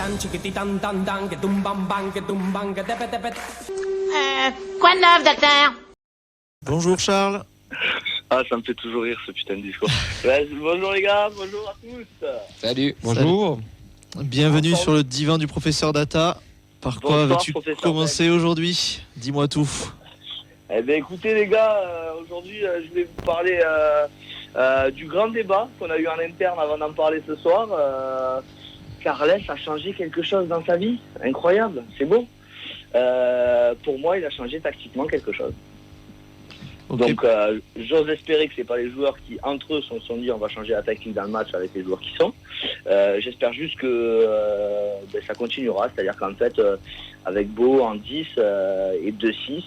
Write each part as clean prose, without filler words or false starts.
Quoi de neuf, docteur? Bonjour Charles. Ah, ça me fait toujours rire ce putain de discours. Ouais, bonjour les gars, bonjour à tous. Salut. Bonjour. Bienvenue sur le divan du professeur Data. Par quoi veux-tu commencer aujourd'hui? Dis-moi tout. Eh bien écoutez les gars, aujourd'hui je vais vous parler du grand débat qu'on a eu en interne avant d'en parler ce soir. Carles a changé quelque chose dans sa vie. Incroyable, c'est beau. Pour moi, il a changé tactiquement quelque chose. Okay. Donc j'ose espérer que c'est pas les joueurs qui entre eux se sont dit on va changer la tactique dans le match avec les joueurs qui sont. J'espère juste que ça continuera, c'est-à-dire qu'en fait avec Beau en 10 et 2-6,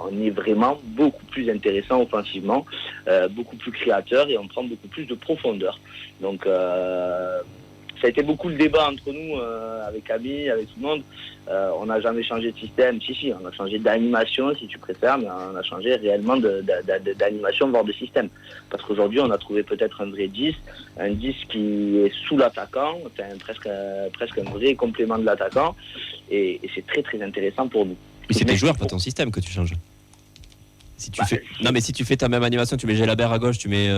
on est vraiment beaucoup plus intéressant offensivement, beaucoup plus créateur et on prend beaucoup plus de profondeur. Donc ça a été beaucoup le débat entre nous, avec Camille, avec tout le monde. On n'a jamais changé de système. Si, on a changé d'animation, si tu préfères, mais on a changé réellement d'animation, voire de système. Parce qu'aujourd'hui, on a trouvé peut-être un vrai 10, un 10 qui est sous l'attaquant, presque un vrai complément de l'attaquant. Et c'est très, très intéressant pour nous. Mais c'est tes joueurs, pas ton système que tu changes. Si tu fais... Non, mais si tu fais ta même animation, tu mets Gelabert à gauche, tu mets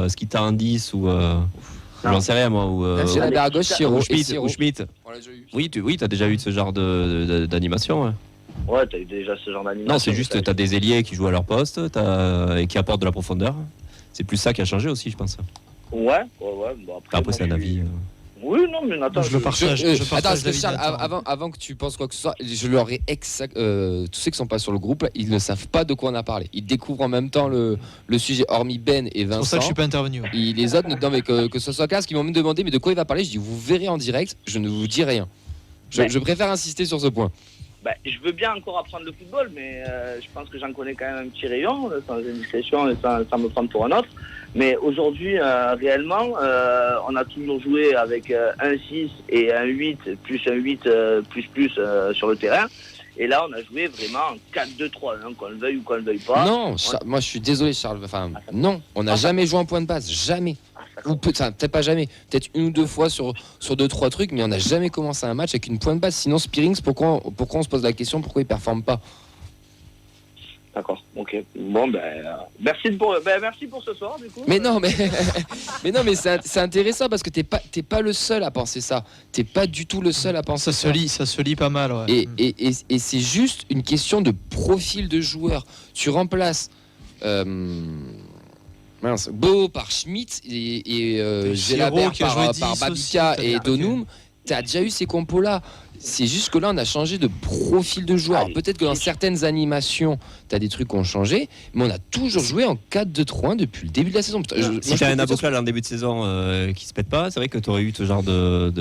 Skita en 10 ou... J'en sais rien moi. Ou à gauche, Siro. Ou Schmitt. Oui, tu as déjà eu ce genre d'animation. Ouais, tu as eu déjà ce genre d'animation. Non, c'est juste tu as des ailiers qui jouent à leur poste et qui apportent de la profondeur. C'est plus ça qui a changé aussi, je pense. Ouais. Bon, après c'est un avis. Oui, non, mais attends, je le partage. Attends, Charles, avant que tu penses quoi que ce soit, je leur ai tous ceux qui sont pas sur le groupe, ils ne savent pas de quoi on a parlé. Ils découvrent en même temps le sujet, hormis Ben et Vincent. C'est pour ça que je suis pas intervenu. Les autres, non, mais que ce soit Cass, qui m'ont même demandé mais de quoi il va parler. Je dis vous verrez en direct, je ne vous dis rien. Je préfère insister sur ce point. Je veux bien encore apprendre le football, mais je pense que j'en connais quand même un petit rayon, sans indiscrétion et sans me prendre pour un autre. Mais aujourd'hui, réellement, on a toujours joué avec un 6 et un 8, plus un 8 plus sur le terrain. Et là, on a joué vraiment en 4-2-3, hein, qu'on le veuille ou qu'on le veuille pas. Non, moi je suis désolé Charles, non, on n'a jamais joué en point de base, jamais. Ou peut-être pas jamais, peut-être une ou deux fois sur 2-3 trucs, mais on n'a jamais commencé un match avec une point de base. Sinon, Spearings, pourquoi on se pose la question, pourquoi il performe pas? D'accord, ok. Bon, merci pour ce soir, du coup. Mais non, mais c'est intéressant parce que t'es pas le seul à penser ça. T'es pas du tout le seul à penser ça. Ça se lit pas mal, ouais. Et c'est juste une question de profil de joueur. Tu remplaces Beau par Schmitt et Gelabert par Babica et Donum. T'as déjà eu ces compos-là. C'est juste que là, on a changé de profil de joueur. Alors, peut-être que dans certaines animations, tu as des trucs qui ont changé, mais on a toujours joué en 4-2-3-1 depuis le début de la saison. Si tu as un Abokal en début de saison qui se pète pas, c'est vrai que tu aurais eu ce genre de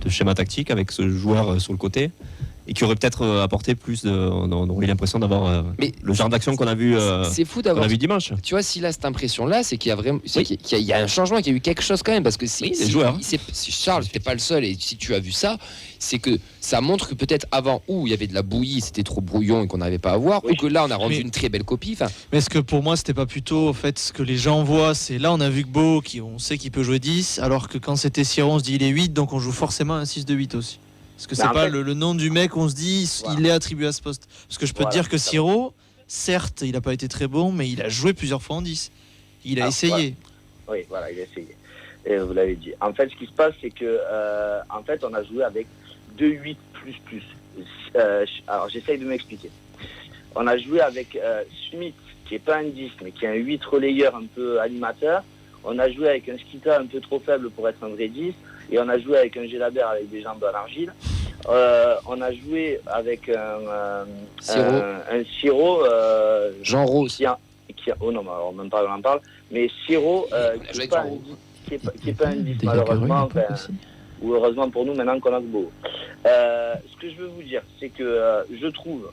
schéma tactique avec ce joueur sur le côté et qui aurait peut-être apporté plus on aurait eu l'impression d'avoir le genre d'action qu'on a vu c'est fou d'avoir qu'on a vu dimanche. Tu vois, si là cette impression là, c'est qu'il y a vraiment qu'il y a un changement, qu'il y a eu quelque chose quand même, parce que les joueurs. Charles, t'es pas le seul, et si tu as vu ça, c'est que ça montre que peut-être avant où il y avait de la bouillie, c'était trop brouillon et qu'on n'arrivait pas à voir, ou que là on a rendu une très belle copie. Mais est-ce que pour moi c'était pas plutôt, en fait, ce que les gens voient, c'est là on a vu que Beau, on sait qu'il peut jouer 10, alors que quand c'était Siro, on se dit il est 8, donc on joue forcément un 6 de 8 aussi. Parce que c'est pas le nom du mec, on se dit il est attribué à ce poste. Parce que je peux te dire que Siro, certes, il n'a pas été très bon, mais il a joué plusieurs fois en 10. Il a essayé. Oui, voilà, il a essayé. Et vous l'avez dit. En fait, ce qui se passe, c'est que en fait, on a joué avec 2-8 plus. Alors, j'essaye de m'expliquer. On a joué avec Schmitt, qui n'est pas un 10, mais qui est un 8 relayeur un peu animateur. On a joué avec un Skita un peu trop faible pour être un vrai 10. Et on a joué avec un Gelabert avec des jambes en argile. On a joué avec un Siro. Jean Rose. Oh non, alors même pas, on en parle. Mais Siro, qui n'est pas un 10, malheureusement. Ou heureusement pour nous, maintenant qu'on a Beau. Ce que je veux vous dire, c'est que je trouve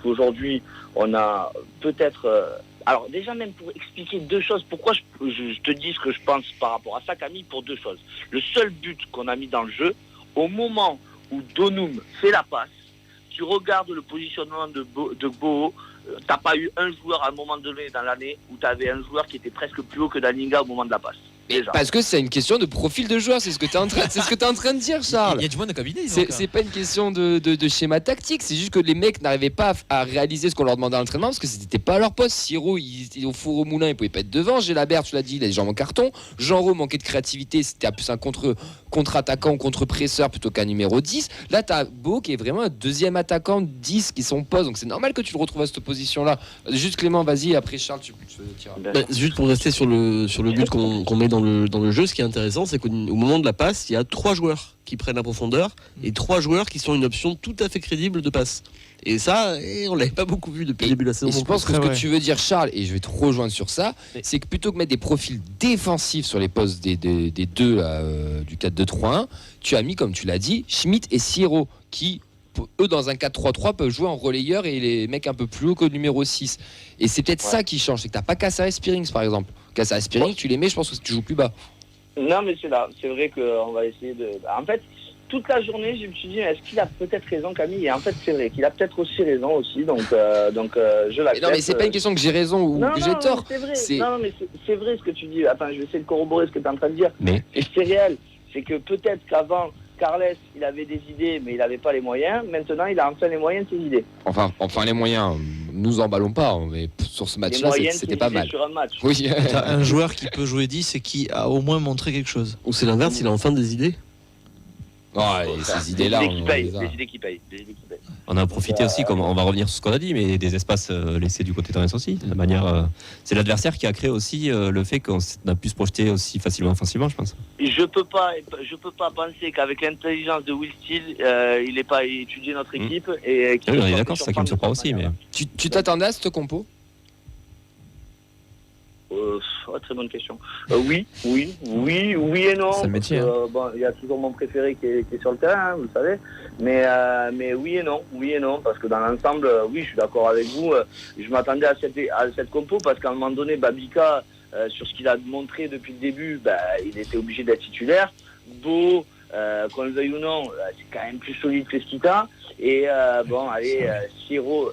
qu'aujourd'hui, on a peut-être... alors déjà, même pour expliquer deux choses, pourquoi je te dis ce que je pense par rapport à ça, Camille, pour deux choses. Le seul but qu'on a mis dans le jeu, au moment où Donum fait la passe, tu regardes le positionnement de Beau, t'as pas eu un joueur à un moment donné dans l'année où tu avais un joueur qui était presque plus haut que Dalinga au moment de la passe. Parce que c'est une question de profil de joueur, c'est ce que tu es en train de dire, Charles. Il y a du monde de cabinet. C'est pas une question de schéma tactique, c'est juste que les mecs n'arrivaient pas à réaliser ce qu'on leur demandait à l'entraînement parce que c'était pas à leur poste. Siro, il était au four au moulin, il pouvait pas être devant. Gélabert, tu l'as dit, il a des jambes en carton. Jean-Ro manquait de créativité, c'était plus un contre-attaquant ou contre-presseur plutôt qu'un numéro 10. Là, tu as Beau qui est vraiment un deuxième attaquant 10 qui sont poste, donc c'est normal que tu le retrouves à cette position-là. Juste Clément, vas-y, après Charles, tu tirer. Juste pour rester sur le but qu'on met dans le jeu, ce qui est intéressant, c'est qu'au moment de la passe, il y a 3 joueurs qui prennent la profondeur et 3 joueurs qui sont une option tout à fait crédible de passe. Et ça, on l'avait pas beaucoup vu depuis le début de la saison. Et je pense que ce que tu veux dire, Charles, et je vais te rejoindre sur ça, c'est que plutôt que mettre des profils défensifs sur les postes des deux là, du 4-2-3-1, tu as mis, comme tu l'as dit, Schmitt et Siro, qui eux dans un 4-3-3 peuvent jouer en relayeur et les mecs un peu plus haut que le numéro 6. Et c'est peut-être ça qui change, c'est que t'as pas Cassar et Spearings par exemple. Cassar et Spearings, tu les mets, je pense que tu joues plus bas. Non, mais c'est là. C'est vrai qu'on va essayer de. En fait, toute la journée, je me suis dit, est-ce qu'il a peut-être raison, Camille? Et en fait, c'est vrai qu'il a peut-être aussi raison aussi. Donc, je l'accepte. Non, mais c'est pas une question que j'ai raison ou que j'ai tort. C'est vrai. Non, mais c'est vrai ce que tu dis. Attends, je vais essayer de corroborer ce que tu es en train de dire. Et c'est réel. C'est que peut-être qu'avant, Carles, il avait des idées, mais il n'avait pas les moyens. Maintenant, il a enfin les moyens de ses idées. Enfin les moyens, nous emballons pas. Mais sur ce match-là, c'était pas mal. Sur un match. Oui. T'as un joueur qui peut jouer 10 et qui a au moins montré quelque chose. Ou c'est l'inverse, il a enfin des idées. Ces idées-là, des idées qui payent. On a profité aussi, comme on va revenir sur ce qu'on a dit, mais des espaces laissés du côté de Reims aussi. De manière, c'est l'adversaire qui a créé aussi le fait qu'on a pu se projeter aussi facilement offensivement, je pense. Je peux pas penser qu'avec l'intelligence de Will Steele, il n'ait pas étudié notre équipe. Et on est d'accord, c'est ça qui me surprend aussi. Mais... Tu t'attendais à cette compo? Très bonne question. Oui et non. C'est le métier. Il y a toujours mon préféré qui est sur le terrain, vous le savez. Mais oui et non, parce que dans l'ensemble, oui, je suis d'accord avec vous. Je m'attendais à cette compo parce qu'à un moment donné, Babika, sur ce qu'il a montré depuis le début, il était obligé d'être titulaire. Beau, qu'on le veuille ou non, c'est quand même plus solide que Skita. Et Siro,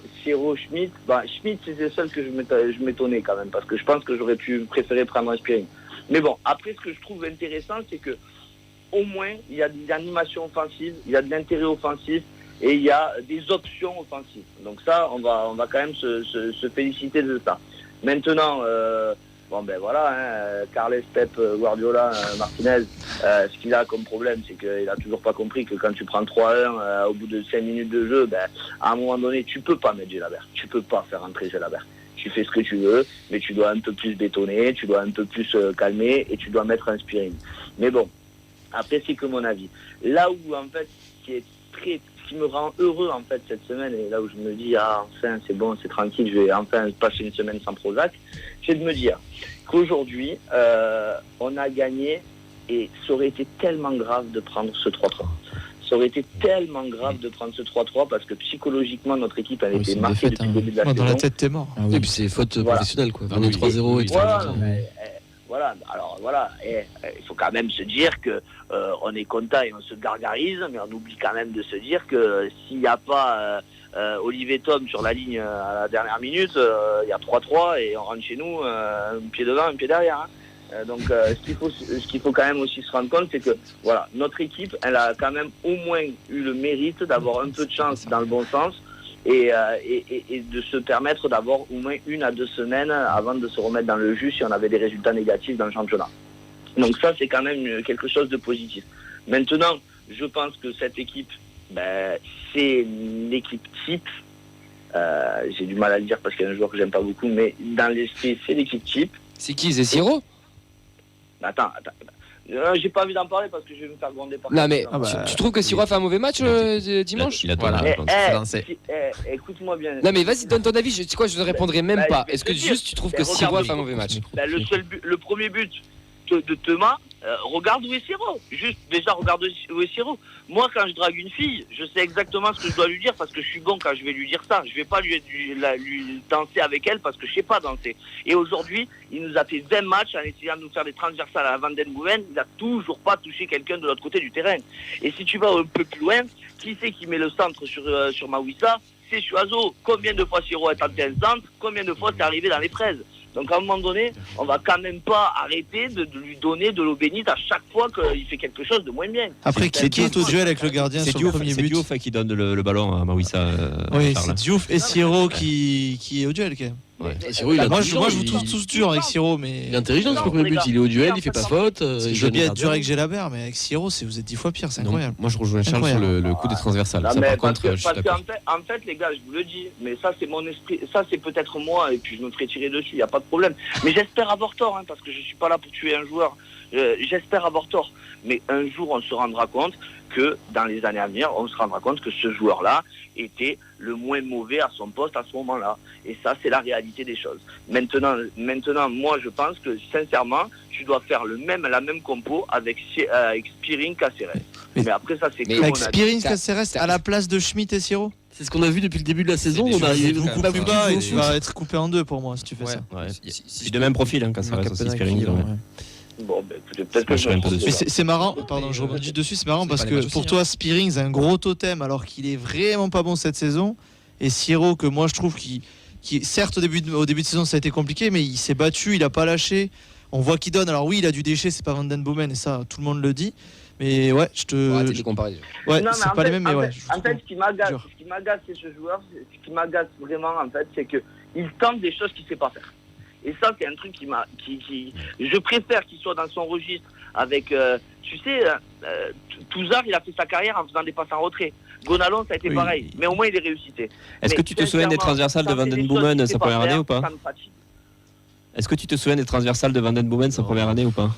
Schmitt. Schmitt, c'était le seul que je m'étonnais quand même, parce que je pense que j'aurais pu préférer prendre un Spearing. Mais bon, après, ce que je trouve intéressant, c'est que au moins, il y a des animations offensives, il y a de l'intérêt offensif et il y a des options offensives. Donc ça, on va quand même se féliciter de ça. Maintenant, Carles, Pep, Guardiola, Martinez, ce qu'il a comme problème, c'est qu'il a toujours pas compris que quand tu prends 3-1 au bout de 5 minutes de jeu, à un moment donné, tu peux pas mettre Gélabert. Tu peux pas faire entrer Gélabert. Tu fais ce que tu veux, mais tu dois un peu plus bétonner, tu dois un peu plus calmer et tu dois mettre un Spearing. Mais bon, après, c'est que mon avis. Là où, en fait, ce qui me rend heureux, en fait, cette semaine, et là où je me dis, enfin, c'est bon, c'est tranquille, je vais enfin passer une semaine sans Prozac, c'est de me dire qu'aujourd'hui, on a gagné et ça aurait été tellement grave de prendre ce 3-3. Ça aurait été tellement grave de prendre ce 3-3 parce que psychologiquement, notre équipe avait été marquée depuis le début de la saison. Dans la tête, t'es mort. Et puis c'est faute professionnelle, quoi. 3-0 et tout. Voilà. Et il faut quand même se dire que on est content et on se gargarise, mais on oublie quand même de se dire que s'il n'y a pas Olivier Tom sur la ligne à la dernière minute, il y a 3-3 et on rentre chez nous un pied devant, un pied derrière. Donc ce qu'il faut quand même aussi se rendre compte, c'est que voilà, notre équipe, elle a quand même au moins eu le mérite d'avoir un peu de chance dans le bon sens et de se permettre d'avoir au moins 1 à 2 semaines avant de se remettre dans le jus si on avait des résultats négatifs dans le championnat. Donc ça, c'est quand même quelque chose de positif. Maintenant, je pense que cette équipe, c'est l'équipe type. J'ai du mal à le dire parce qu'il y a un joueur que j'aime pas beaucoup, mais dans l'esprit, c'est l'équipe type. C'est qui, c'est Siro? Attends. J'ai pas envie d'en parler parce que je vais me faire gronder par. Non mais tu trouves que Siro a fait un mauvais match dimanche? Il a donné écoute-moi bien. Non mais vas-y, donne ton avis. Je ne répondrai même pas. Est-ce que juste tu trouves que Siro a fait un mauvais match? Le premier but de Thomas, regarde où est Siro. Juste déjà regarde où est Siro. Moi quand je drague une fille, je sais exactement ce que je dois lui dire parce que je suis bon quand je vais lui dire ça. Je vais pas lui danser avec elle parce que je sais pas danser. Et aujourd'hui, il nous a fait 20 matchs en essayant de nous faire des transversales à la Van Den Booven. Il a toujours pas touché quelqu'un de l'autre côté du terrain. Et si tu vas un peu plus loin, qui c'est qui met le centre sur Mawissa? C'est Chuazo. Combien de fois Siro est tenté un centre? Combien de fois c'est arrivé dans les fraises? Donc à un moment donné, on va quand même pas arrêter de lui donner de l'eau bénite à chaque fois qu'il fait quelque chose de moins bien. Après, qui est au duel avec le gardien sur le premier but? C'est Diouf qui donne le ballon à Mawissa. Oui, c'est Diouf et Siro qui est au duel quand même. Ouais. Moi, je vous trouve tous durs avec Siro, mais il est intelligent sur le premier but, il est au duel, il fait pas faute. je veux bien être dur avec Gelabert, mais avec Siro, vous êtes 10 fois pire, c'est incroyable. Moi je rejoins Charles sur le coup des transversales. Ça, par contre, je suis d'accord. En fait, les gars, je vous le dis, mais ça c'est mon esprit, ça c'est peut-être moi, et puis je me ferai tirer dessus, il n'y a pas de problème. Mais j'espère avoir tort, parce que je suis pas là pour tuer un joueur. J'espère avoir tort. Mais un jour, on se rendra compte que dans les années à venir, on se rendra compte que ce joueur-là était le moins mauvais à son poste à ce moment-là. Et ça, c'est la réalité des choses. Maintenant, moi, je pense que, sincèrement, tu dois faire la même compo avec Spearing, Caceres. Mais après, ça, c'est avec Spearing, Caceres à la place de Schmitt et Siro. C'est ce qu'on a vu depuis le début de la saison. On arrive beaucoup plus bas et tu vas être coupé en deux pour moi si tu fais ça. C'est de même profil, Caceres aussi, Spearing. Bon, peut-être que c'est marrant, pardon, je rebondis dessus, c'est marrant parce que pour toi, Spearing, c'est un gros totem alors qu'il est vraiment pas bon cette saison. Et Siro, que moi je trouve qui certes au début de saison ça a été compliqué, mais il s'est battu, il a pas lâché. On voit qu'il donne. Alors oui, il a du déchet, c'est pas Van Den Boomen et ça, tout le monde le dit. Mais ouais, je te. Arrêtez les comparaisons. Ouais, non, c'est pas les mêmes, mais ouais. En fait, ce qui m'agace, c'est ce joueur. Ce qui m'agace vraiment, en fait, c'est que il tente des choses qu'il sait pas faire. Et ça, c'est un truc je préfère qu'il soit dans son registre avec, tu sais, Touzard, il a fait sa carrière en faisant des passes en retrait. Gonalon, ça a été pareil, mais au moins il est réussité. Est-ce que tu te souviens des transversales de Van Den Boomen sa première année ou pas? Est-ce que tu te souviens des transversales de Van Den Boomen sa première année ou pas?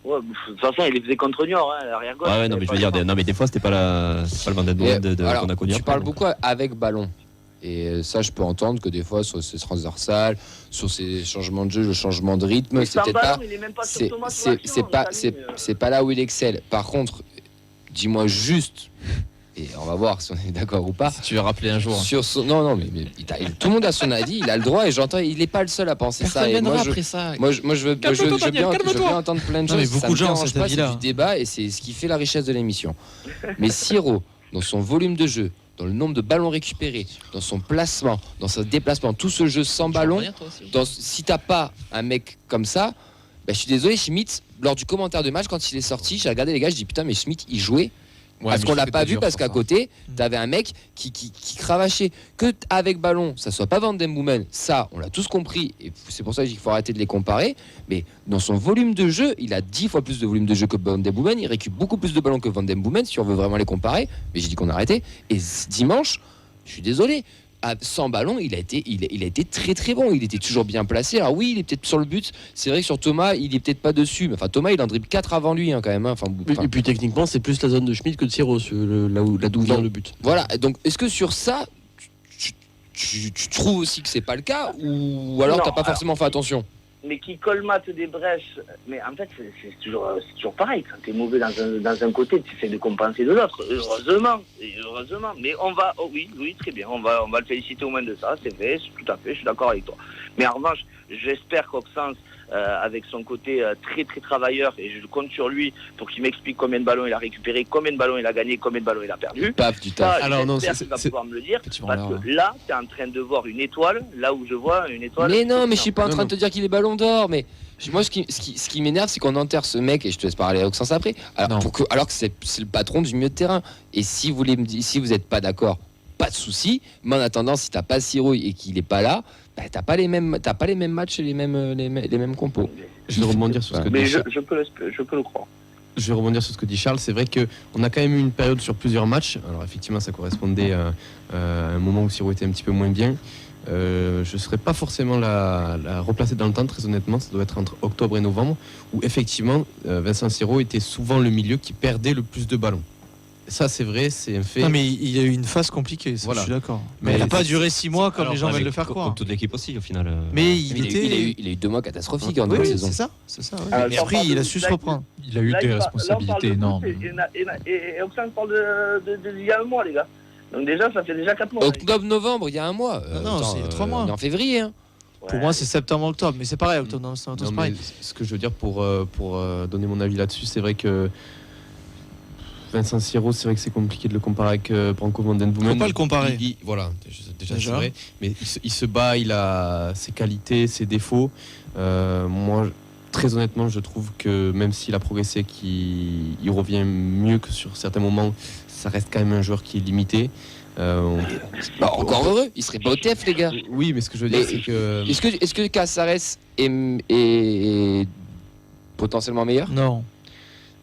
Ouais, de toute façon, il les faisait contre Niort, arrière gauche. Ouais, non, mais je veux dire, non, mais des fois, c'était pas le Van Den Boomen qu'on a connu. Tu parles beaucoup avec ballon. Et ça, je peux entendre que des fois, sur ces transversales, sur ces changements de jeu, le changement de rythme, c'est peut-être pas. C'est pas là où il excelle. Par contre, dis-moi juste, et on va voir si on est d'accord ou pas. Si tu veux rappeler un jour. Non, mais tout le monde a son avis, il a le droit, et j'entends, il n'est pas le seul à penser ça. Et moi, je veux bien entendre plein de choses. Mais beaucoup de gens ont cet avis-là. C'est du débat, et c'est ce qui fait la richesse de l'émission. Mais Siro, dans son volume de jeu, dans le nombre de ballons récupérés, dans son placement, dans son déplacement, tout ce jeu sans ballon, si t'as pas un mec comme ça, je suis désolé, Schmitt, lors du commentaire de match, quand il est sorti, j'ai regardé les gars, je dis putain, mais Schmitt, il jouait. Parce qu'on l'a pas vu, parce qu'à côté, t'avais un mec qui cravachait. Que avec ballon, ça soit pas Van Den Boomen, ça, on l'a tous compris, et c'est pour ça qu'il faut arrêter de les comparer. Mais dans son volume de jeu, il a 10 fois plus de volume de jeu que Van Den Boomen, il récupère beaucoup plus de ballons que Van Den Boomen, si on veut vraiment les comparer. Mais j'ai dit qu'on arrêtait. Et dimanche, je suis désolé, sans ballon, il a été très très bon. Il était toujours bien placé. Alors oui, il est peut-être sur le but. C'est vrai que sur Thomas, il est peut-être pas dessus. Mais enfin, Thomas, il en dribble 4 avant lui quand même. Et puis techniquement, c'est plus la zone de Schmitt que de Siro, là d'où vient le but. Voilà. Donc, est-ce que sur ça, tu trouves aussi que c'est pas le cas, ou alors t'as pas forcément fait attention? Mais qui colmate des brèches. Mais en fait, c'est toujours pareil. Quand tu es mauvais dans un côté, tu essaies de compenser de l'autre. Heureusement. Mais on va, oui, très bien. On va le féliciter au moins de ça. C'est vrai, tout à fait. Je suis d'accord avec toi. Mais en revanche, j'espère qu'Auxence, avec son côté très très travailleur, et je compte sur lui pour qu'il m'explique combien de ballons il a récupéré, combien de ballons il a gagné, combien de ballons il a perdu. Paf, du taf. Alors non, il va pouvoir me le dire, parce que là, tu es en train de voir une étoile, là où je vois une étoile. Mais non, mais je suis pas en train de te dire qu'il est ballon d'or, mais moi, ce qui m'énerve, c'est qu'on enterre ce mec, et je te laisse parler à Auxence après, alors que c'est le patron du milieu de terrain. Et si vous n'êtes pas d'accord, pas de souci. Mais en attendant, si t'as pas Siro et qu'il est pas là, t'as pas les mêmes matchs et les mêmes compos. Je vais rebondir sur ce que dit Charles. Je peux le croire. Je vais rebondir sur ce que dit Charles. C'est vrai qu'on a quand même eu une période sur plusieurs matchs. Alors effectivement, ça correspondait à un moment où Siro était un petit peu moins bien. Je ne serais pas forcément la replacer dans le temps, très honnêtement. Ça doit être entre octobre et novembre, où effectivement, Vincent Siro était souvent le milieu qui perdait le plus de ballons. Ça, c'est vrai, c'est un fait. Non, mais il a eu une phase compliquée, ça, voilà. Je suis d'accord. Mais elle n'a pas duré 6 mois comme les gens veulent le faire croire. Toute l'équipe aussi, au final. Mais il a eu 2 mois catastrophiques en début de saison. C'est ça. Ouais. Mais après, il a su se reprendre. Il a eu des responsabilités énormes. Et Auxence parle il y a un mois, les gars. Donc déjà, ça fait déjà 4 mois. Octobre-novembre, il y a un mois. Non, c'est 3 mois. On est en février. Hein. Pour moi, c'est septembre-octobre. Mais c'est pareil, octobre. Ce que je veux dire pour donner mon avis là-dessus, c'est vrai que Vincent Siro, c'est vrai que c'est compliqué de le comparer avec Branko van den Boomen. Faut pas le comparer. Voilà, déjà. C'est vrai. Mais il se bat, il a ses qualités, ses défauts. Moi, très honnêtement, je trouve que même s'il a progressé, qu'il revient mieux que sur certains moments, ça reste quand même un joueur qui est limité. Encore heureux, il serait pas au TF, les gars. Oui, mais ce que je veux dire, c'est que... Est-ce que Caceres est potentiellement meilleur?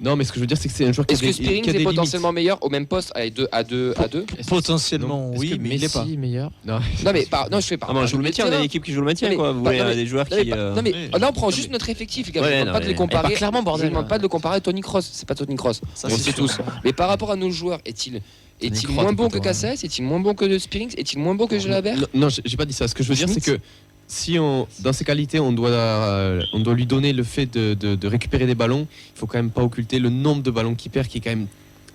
Non, mais ce que je veux dire, c'est que c'est un joueur qui a des limites. Est-ce que Spearing est potentiellement meilleur au même poste à 2 Potentiellement, oui, mais il n'est pas. meilleur. Non, mais je fais pas. On joue le maintien, on a une équipe qui joue le maintien, quoi. Vous voulez des joueurs qui. Non, mais là, on prend juste notre effectif, les gars. Je ne demande pas de les comparer. clairement, bordel. Je ne demande pas de le comparer à Tony Cross. C'est pas Tony Cross. On le sait tous. Mais par rapport à nos joueurs, est-il moins bon que Caceres? Est-il moins bon que Spearing? Est-il moins bon que Jalabert? Non, j'ai pas dit ça. Ce que je veux dire, c'est que si dans ses qualités, on doit lui donner le fait de récupérer des ballons, il faut quand même pas occulter le nombre de ballons qu'il perd, qui est quand même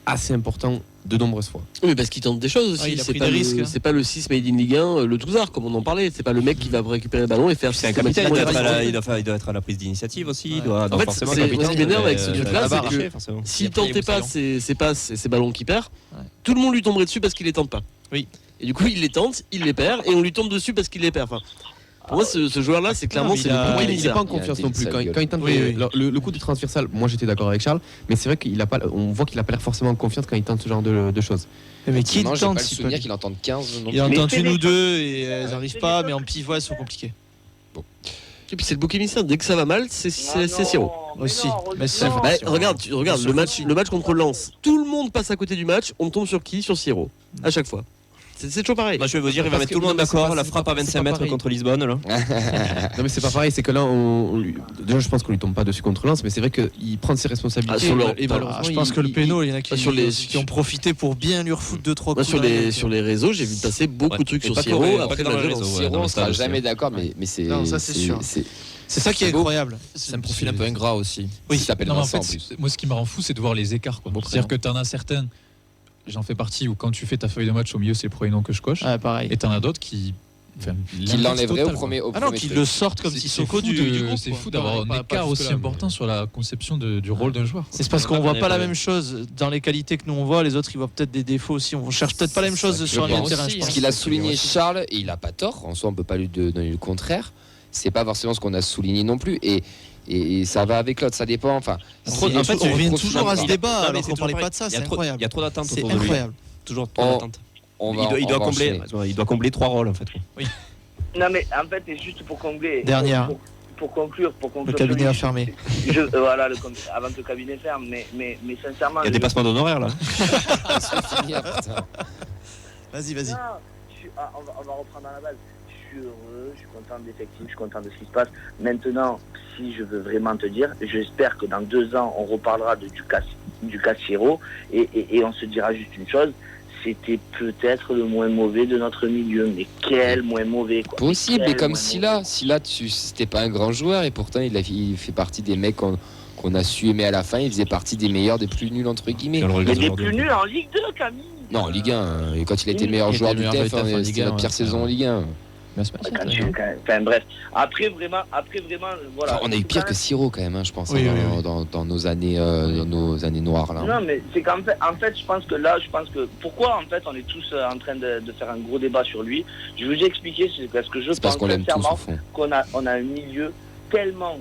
assez important de nombreuses fois. Oui, parce qu'il tente des choses aussi. Il a pris des risques. C'est pas le 6 made in Ligue 1, le Touzard, comme on en parlait. C'est pas le mec qui va récupérer le ballon et faire. C'est un capitaine, il doit être à la prise d'initiative aussi. En fait, c'est ce qui m'énerve avec ce truc-là, c'est que s'il tentait pas ses passes et ses ballons qu'il perd, tout le monde lui tomberait dessus parce qu'il les tente pas. Oui. Et du coup, il les tente, il les perd, et on lui tombe dessus parce qu'il les perd. Enfin, pour moi, ce joueur-là, c'est clairement il n'est pas en confiance non plus. Quand il tente le coup de transversal, moi j'étais d'accord avec Charles, mais c'est vrai on voit qu'il n'a pas l'air forcément en confiance quand il tente ce genre de choses. Mais qui non, tente? j'ai pas le souvenir qu'il entende 15. Il en tente une ou deux et elles n'arrivent pas, mais en pivot elles sont compliquées. Et puis c'est le bouc émissaire. Dès que ça va mal, c'est Siro aussi. Regarde le match contre Lens. Tout le monde passe à côté du match. On tombe sur qui? Sur Siro. À chaque fois. C'est toujours pareil. Moi, je vais vous dire, il va mettre tout le monde d'accord. La frappe à 25 mètres contre Lisbonne, là. Non, mais c'est pas pareil. C'est que là, déjà, je pense qu'on lui tombe pas dessus contre Lens, mais c'est vrai qu'il prend ses responsabilités. Je pense que le péno, il y en a qui ont profité pour bien lui refoutre 2-3 coups. Sur les réseaux, j'ai vu passer beaucoup de trucs sur Siro. Après, Siro, on sera jamais d'accord, mais c'est. Non, ça c'est sûr. C'est ça qui est incroyable. C'est un profil un peu ingrat aussi. Oui, il s'appelle Vincent. Moi, ce qui me rend fou, c'est de voir les écarts. C'est-à-dire que tu en as certains. J'en fais partie où quand tu fais ta feuille de match au milieu, c'est le premier nom que je coche. Pareil. Et t'en as d'autres qui l'enlèveraient au premier. Non, qui le sortent comme Sissoko du groupe. C'est fou d'avoir un écart aussi important sur la conception du rôle d'un joueur. C'est parce qu'on voit pas la même chose dans les qualités que nous on voit. Les autres, ils voient peut-être des défauts aussi. On cherche peut-être pas la même chose sur un terrain. Ce qu'il a souligné Charles, et il a pas tort. En soi, on peut pas lui donner le contraire. C'est pas forcément ce qu'on a souligné non plus. Et ça va avec l'autre, ça dépend. Enfin, en fait, on revient toujours à ce débat alors qu'on parlait pas de ça. C'est incroyable. Il y a trop d'attentes autour de lui. C'est incroyable. Toujours trop d'attentes. Il doit combler 3 rôles en fait. Oui. Non mais en fait, c'est juste pour combler. Dernière. Pour conclure. Le cabinet a fermé. Voilà, avant que le cabinet ferme, mais sincèrement. Il y a des passements d'honoraires là. Vas-y. Non, on va reprendre à la base. Je suis heureux, je suis content de l'effectif, je suis content de ce qui se passe. Maintenant, si je veux vraiment te dire, j'espère que dans 2 ans, on reparlera du cas Siro et on se dira juste une chose, c'était peut-être le moins mauvais de notre milieu, mais quel moins mauvais quoi. Possible, mais comme Silla, c'était pas un grand joueur et pourtant il fait partie des mecs qu'on a su aimer à la fin, il faisait partie des meilleurs, des plus nuls entre guillemets. Mais des plus nuls en Ligue 2, Camille. Non, en Ligue 1, et quand il a été meilleur joueur du TEF, c'était la pire saison en Ligue 1. Enfin bref, après vraiment voilà. Enfin, on a eu pire que Siro quand même, hein, je pense, dans nos années noires là. Non mais c'est qu'en fait, je pense que pourquoi en fait on est tous en train de faire un gros débat sur lui. Je vais vous expliquer, c'est parce que je pense sincèrement qu'on a un milieu tellement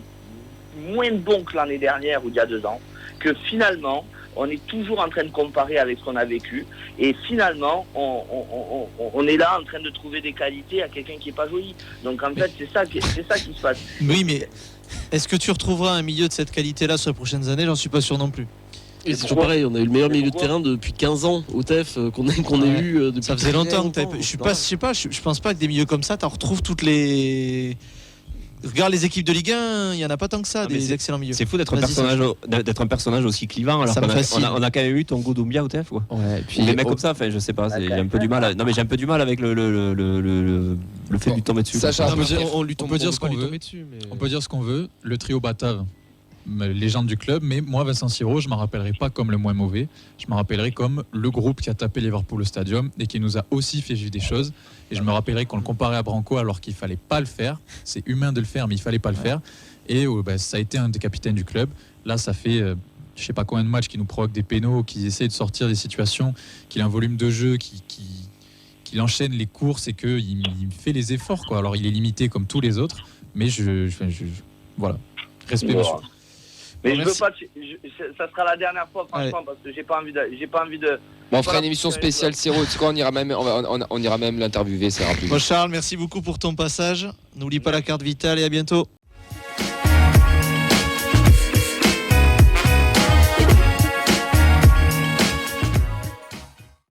moins bon que l'année dernière ou il y a 2 ans que finalement on est toujours en train de comparer avec ce qu'on a vécu et finalement on est là en train de trouver des qualités à quelqu'un qui est pas joli. Donc en fait c'est ça qui se passe. Oui, mais est-ce que tu retrouveras un milieu de cette qualité-là sur les prochaines années? J'en suis pas sûr non plus. Et c'est toujours pareil, on a eu le meilleur milieu de terrain depuis 15 ans au TEF qu'on a eu depuis. Ça faisait longtemps que je pense pas que des milieux comme ça t'en retrouves toutes les. Regarde les équipes de Ligue 1, il n'y en a pas tant que ça, des excellents milieux. C'est fou d'être un personnage aussi clivant. Alors on a quand même eu Tanguy Doumbia au TEF. Ouais, puis des mecs comme ça, enfin, je sais pas, j'ai un peu du mal. Non mais j'ai un peu du mal avec le fait de lui tomber dessus. On peut dire ce qu'on veut. On peut dire ce qu'on veut. Le trio Batave, légende du club, mais moi Vincent Siro, je m'en rappellerai pas comme le moins mauvais. Je m'en rappellerai comme le groupe qui a tapé Liverpool au stadium et qui nous a aussi fait vivre des choses. Et je me rappellerai qu'on le comparait à Branco alors qu'il fallait pas le faire. C'est humain de le faire, mais il fallait pas le faire. Et ça a été un des capitaines du club. Là, ça fait je sais pas combien de matchs, qui nous provoque des pénaux, qui essaye de sortir des situations, qu'il a un volume de jeu, qu'il enchaîne les courses et qu'il fait les efforts, quoi. Alors il est limité comme tous les autres, mais voilà, respect monsieur. Mais je veux pas, ça sera la dernière fois, franchement, parce que j'ai pas envie de. Bon, on fera une émission spéciale Siro, tu sais quoi, on ira même l'interviewer, ça ira plus vite. Bon, Charles, merci beaucoup pour ton passage. N'oublie pas la carte vitale et à bientôt.